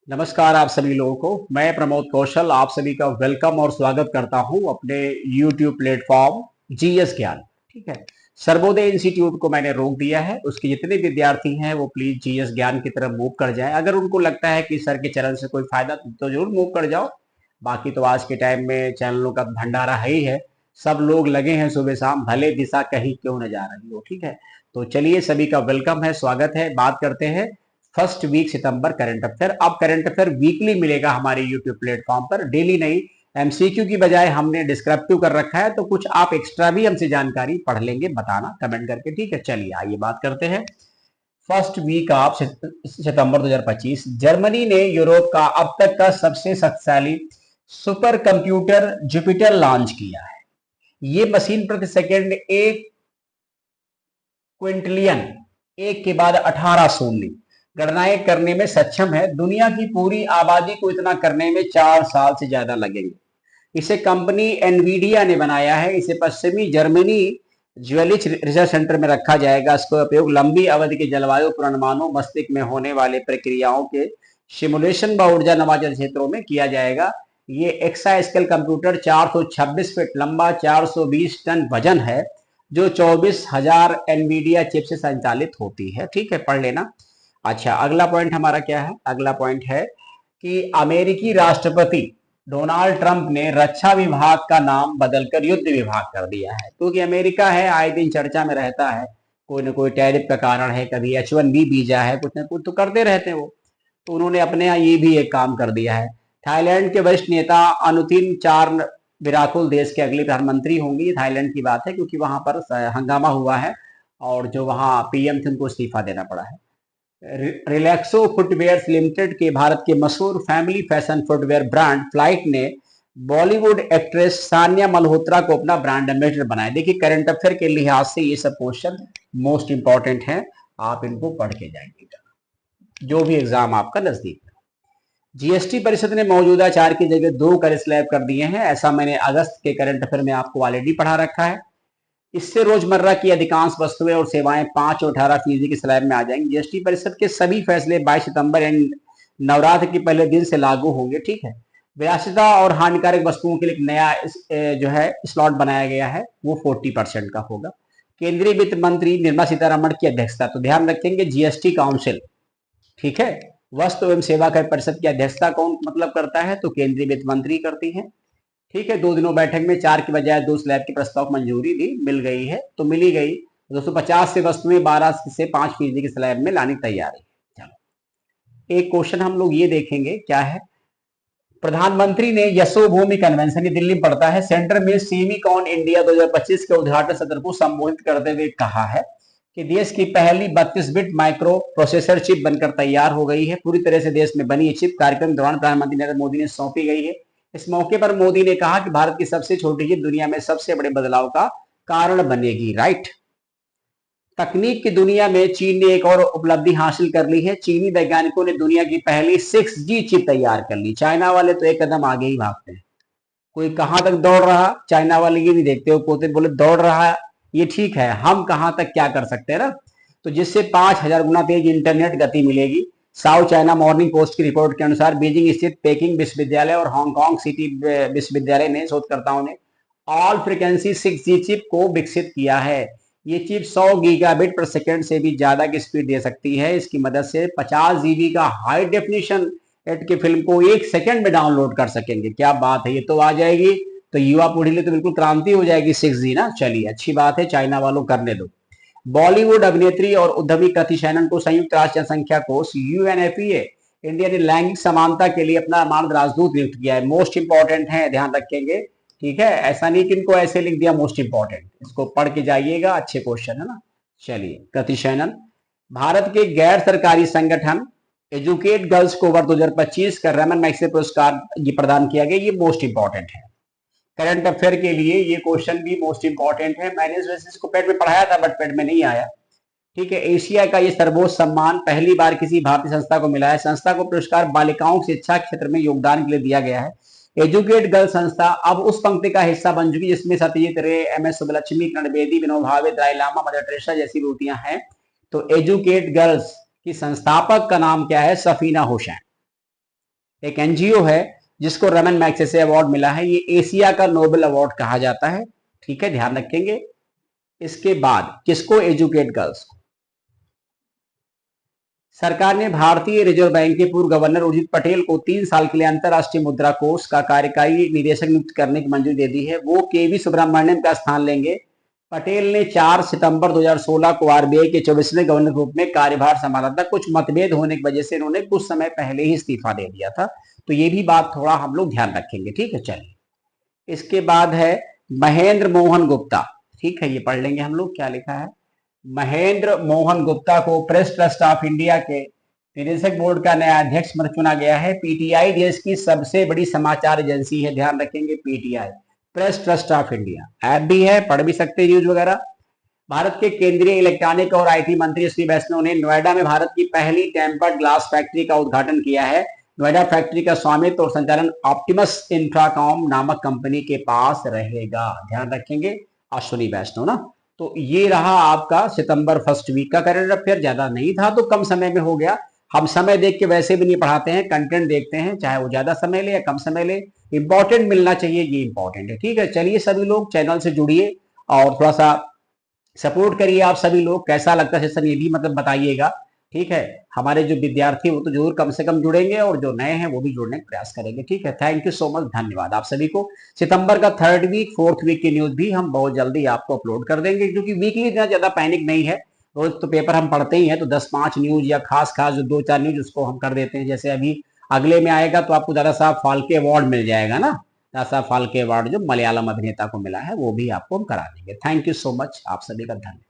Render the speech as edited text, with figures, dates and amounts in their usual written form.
नमस्कार आप सभी लोगों को। मैं प्रमोद कौशल आप सभी का वेलकम और स्वागत करता हूं अपने YouTube प्लेटफॉर्म जीएस ज्ञान। ठीक है, सर्वोदय इंस्टीट्यूट को मैंने रोक दिया है। उसके जितने विद्यार्थी हैं वो प्लीज जीएस ज्ञान की तरफ मूव कर जाएं। अगर उनको लगता है कि सर के चैनल से कोई फायदा तो जरूर मूव कर जाओ। बाकी तो आज के टाइम में चैनलों का भंडारा है ही है। सब लोग लगे हैं सुबह शाम, भले दिशा कहीं क्यों न जा रही हो। ठीक है, तो चलिए सभी का वेलकम है, स्वागत है। बात करते हैं फर्स्ट वीक सितंबर करंट अफेयर। अब करंट अफेयर वीकली मिलेगा हमारे यूट्यूब प्लेटफॉर्म पर, डेली नहीं। एमसीक्यू की बजाय हमने डिस्क्रिप्टिव कर रखा है, तो कुछ आप एक्स्ट्रा भी हमसे जानकारी पढ़ लेंगे, बताना कमेंट करके। ठीक है, चलिए आइए बात करते हैं। फर्स्ट वीक ऑफ सितंबर 2025, जर्मनी ने यूरोप का अब तक का सबसे शक्तिशाली सुपर कंप्यूटर जुपिटर लॉन्च किया है। ये मशीन प्रति सेकेंड 1 क्विंटलियन, एक के बाद 18 शून्य गणनाएं करने में सक्षम है। दुनिया की पूरी आबादी को इतना करने में 4 साल से ज्यादा लगेंगे। इसे कंपनी एनवीडिया ने बनाया है। इसे पश्चिमी जर्मनी ज्वेलिच रिसर्च सेंटर में रखा जाएगा। इसका उपयोग लंबी अवधि के जलवायु पूर्वानुमानों, मस्तिष्क में होने वाले प्रक्रियाओं के सिमुलेशन व ऊर्जा नवाचार क्षेत्रों में किया जाएगा। ये एक्सा स्केल कंप्यूटर 426 फीट लंबा, 420 टन वजन है, जो 24,000 एनवीडिया चिप से संचालित होती है। ठीक है, पढ़ लेना। अच्छा, अगला पॉइंट हमारा क्या है? अगला पॉइंट है कि अमेरिकी राष्ट्रपति डोनाल्ड ट्रंप ने रक्षा विभाग का नाम बदलकर युद्ध विभाग कर दिया है, क्योंकि अमेरिका है आए दिन चर्चा में रहता है। कोई ना कोई टैरिफ का कारण है, कभी H1B वीजा है, कुछ ना कुछ तो करते रहते हैं वो। तो उन्होंने अपने यहाँ ये भी एक काम कर दिया है। थाईलैंड के वरिष्ठ नेता अनुतिन चार विराकुल देश के अगले प्रधानमंत्री होंगे। ये थाईलैंड की बात है, क्योंकि वहां पर हंगामा हुआ है और जो वहां पीएम थे उनको इस्तीफा देना पड़ा है। रिलैक्सो फुटवेयर लिमिटेड के भारत के मशहूर family fashion footwear brand flight ने बॉलीवुड एक्ट्रेस सानिया मल्होत्रा को अपना ब्रांड एम्बेसडर बनाया। देखिए, करंट अफेयर के लिहाज से ये सब क्वेश्चन मोस्ट इंपॉर्टेंट है, आप इनको पढ़ के जाएंगे जो भी एग्जाम आपका नजदीक है। जीएसटी परिषद ने मौजूदा 4 की जगह 2 कर स्लैब कर दिए हैं। ऐसा मैंने अगस्त के करंट अफेयर में आपको ऑलरेडी पढ़ा रखा है। इससे रोजमर्रा की अधिकांश वस्तुएं और सेवाएं 5 और 18% के स्लैब में आ जाएंगी। जीएसटी परिषद के सभी फैसले 22 सितंबर एंड नवरात्र के पहले दिन से लागू होंगे। ठीक है, विरासता और हानिकारक वस्तुओं के लिए एक नया जो है स्लॉट बनाया गया है, वो 40% का होगा। केंद्रीय वित्त मंत्री निर्मला सीतारमण की अध्यक्षता, तो ध्यान रखेंगे जीएसटी काउंसिल। ठीक है, वस्तु एवं सेवा कर परिषद की अध्यक्षता कौन मतलब करता है? तो केंद्रीय वित्त मंत्री करती है। ठीक है, 2 दिनों बैठक में 4 की बजाय 2 स्लैब के प्रस्ताव को मंजूरी भी मिल गई है, तो मिली गई। 250 से वस्तुएं 12 से 5% के स्लैब में लानी तैयार है। चलो, एक क्वेश्चन हम लोग ये देखेंगे क्या है। प्रधानमंत्री ने यशोभूमि कन्वेंशन, की दिल्ली में पड़ता है, सेंटर में सेमीकॉन इंडिया 2025 के उद्घाटन सत्र को संबोधित करते हुए कहा है कि देश की पहली 32 बिट माइक्रो प्रोसेसर चिप बनकर तैयार हो गई है। पूरी तरह से देश में बनी चिप कार्यक्रम के दौरान प्रधानमंत्री नरेंद्र मोदी ने सौंपी गई है। इस मौके पर मोदी ने कहा कि भारत की सबसे छोटी चिप दुनिया में सबसे बड़े बदलाव का कारण बनेगी। राइट, तकनीक की दुनिया में चीन ने एक और उपलब्धि हासिल कर ली है। चीनी वैज्ञानिकों ने दुनिया की पहली 6G चिप तैयार कर ली। चाइना वाले तो एक कदम आगे ही भागते हैं। कोई कहां तक दौड़ रहा, चाइना वाले ये नहीं देखते हो, पोते बोले दौड़ रहा है, ये ठीक है, हम कहां तक क्या कर सकते हैं ना। तो जिससे 5,000 गुना तेज इंटरनेट गति मिलेगी। साउथ चाइना मॉर्निंग पोस्ट की रिपोर्ट के अनुसार बीजिंग स्थित पेकिंग विश्वविद्यालय और हांगकांग सिटी विश्वविद्यालय ने शोधकर्ताओं ने ऑल फ्रिक्वेंसी 6G चिप को विकसित किया है। ये चिप 100 गीगाबिट पर सेकेंड से भी ज्यादा की स्पीड दे सकती है। इसकी मदद से 50 GB का हाई डेफिनेशन एट की फिल्म को 1 सेकंड में डाउनलोड कर सकेंगे। क्या बात है, ये तो आ जाएगी तो युवा पीढ़ी लिए तो बिल्कुल क्रांति हो जाएगी 6G ना। चलिए, अच्छी बात है, चाइना वालों करने दो। बॉलीवुड अभिनेत्री और उद्यमी कृति सैनन को संयुक्त राष्ट्र जनसंख्या कोष UNFPA इंडिया ने लैंगिक समानता के लिए अपना मानद राजदूत नियुक्त किया है। मोस्ट इंपॉर्टेंट है, ध्यान रखेंगे। ठीक है, ऐसा नहीं कि इनको ऐसे लिख दिया मोस्ट इंपॉर्टेंट, इसको पढ़ के जाइएगा, अच्छे क्वेश्चन है ना। चलिए, कृति सैनन भारत के गैर सरकारी संगठन एजुकेट गर्ल्स को वर्ष 2025 का रमन मैग्सेसे पुरस्कार ये प्रदान किया गया। ये मोस्ट इंपॉर्टेंट है करंट अफेयर के लिए, ये क्वेश्चन भी मोस्ट इंपॉर्टेंट है। मैंने वैसे इसको पेड में पढ़ाया था, बट पेड में नहीं आया। ठीक है, एशिया का ये सर्वोच्च सम्मान पहली बार किसी भारतीय संस्था को मिला है। संस्था को पुरस्कार बालिकाओं की शिक्षा क्षेत्र में योगदान के लिए दिया गया है। एजुकेट गर्ल संस्था अब उस पंक्ति का हिस्सा बन चुकी जिसमें सत्यजीत रे, MS सुब्बलक्ष्मी, किरण बेदी, विनोद भावे, दलाई लामा, मदर टेरेसा जैसी मूर्तियां हैं। तो एजुकेट गर्ल्स की संस्थापक का नाम क्या है? सफीना हुसैन। एक एनजीओ है जिसको रमन मैग्सेसे अवार्ड मिला है, ये एशिया का नोबेल अवार्ड कहा जाता है। ठीक है, ध्यान रखेंगे। इसके बाद किसको एजुकेट गर्ल्स को? सरकार ने भारतीय रिजर्व बैंक के पूर्व गवर्नर उर्जित पटेल को 3 साल के लिए अंतर्राष्ट्रीय मुद्रा कोष का कार्यकारी निदेशक नियुक्त करने की मंजूरी दे दी है। वो केवी सुब्रमण्यम का स्थान लेंगे। पटेल ने 4 सितंबर 2016 को आरबीआई के 24वें गवर्नर के रूप में कार्यभार संभाला था। कुछ मतभेद होने की वजह से इन्होंने कुछ समय पहले ही इस्तीफा दे दिया था, तो ये भी बात थोड़ा हम लोग ध्यान रखेंगे। ठीक है, चलिए। इसके बाद है महेंद्र मोहन गुप्ता। ठीक है, ये पढ़ लेंगे हम लोग, क्या लिखा है। महेंद्र मोहन गुप्ता को प्रेस ट्रस्ट ऑफ इंडिया के निदेशक बोर्ड का नया अध्यक्ष चुना गया है। पीटीआई देश की सबसे बड़ी समाचार एजेंसी है, ध्यान रखेंगे, PTI, press trust of India. App भी है, पढ़ भी सकते हैं न्यूज वगैरह। भारत के केंद्रीय इलेक्ट्रॉनिक और आईटी मंत्री श्री वैष्णव ने नोएडा में भारत की पहली टेम्पर्ड ग्लास फैक्ट्री का उद्घाटन किया है। नोएडा फैक्ट्री का स्वामित्व और संचालन ऑप्टिमस इंफ्राकॉम नामक कंपनी के पास रहेगा, ध्यान रखेंगे, अश्विनी वैष्णव ना। तो ये रहा आपका सितंबर फर्स्ट वीक का करंट अफेयर। ज्यादा नहीं था तो कम समय में हो गया। हम समय देख के वैसे भी नहीं पढ़ाते हैं, कंटेंट देखते हैं, चाहे वो ज्यादा समय ले या कम समय ले, इंपॉर्टेंट मिलना चाहिए, ये इंपॉर्टेंट है। ठीक है, चलिए सभी लोग चैनल से जुड़िए और थोड़ा सा सपोर्ट करिए। आप सभी लोग कैसा लगता है सेशन, ये भी मतलब बताइएगा। ठीक है, हमारे जो विद्यार्थी वो तो जरूर कम से कम जुड़ेंगे और जो नए हैं वो भी जुड़ने का प्रयास करेंगे। ठीक है, थैंक यू सो मच, धन्यवाद आप सभी को। सितंबर का 3rd वीक 4th वीक की न्यूज भी हम बहुत जल्दी आपको अपलोड कर देंगे, क्योंकि वीकली इतना ज्यादा पैनिक नहीं है। रोज तो पेपर हम पढ़ते ही हैं, तो 10-5 न्यूज या खास खास जो 2-4 न्यूज उसको हम कर देते हैं। जैसे अभी अगले में आएगा तो आपको दादा साहब फाल्के अवार्ड मिल जाएगा ना, दादा साहब फाल्के अवार्ड जो मलयालम अभिनेता को मिला है, वो भी आपको हम करा देंगे। थैंक यू सो मच, आप सभी का धन्यवाद।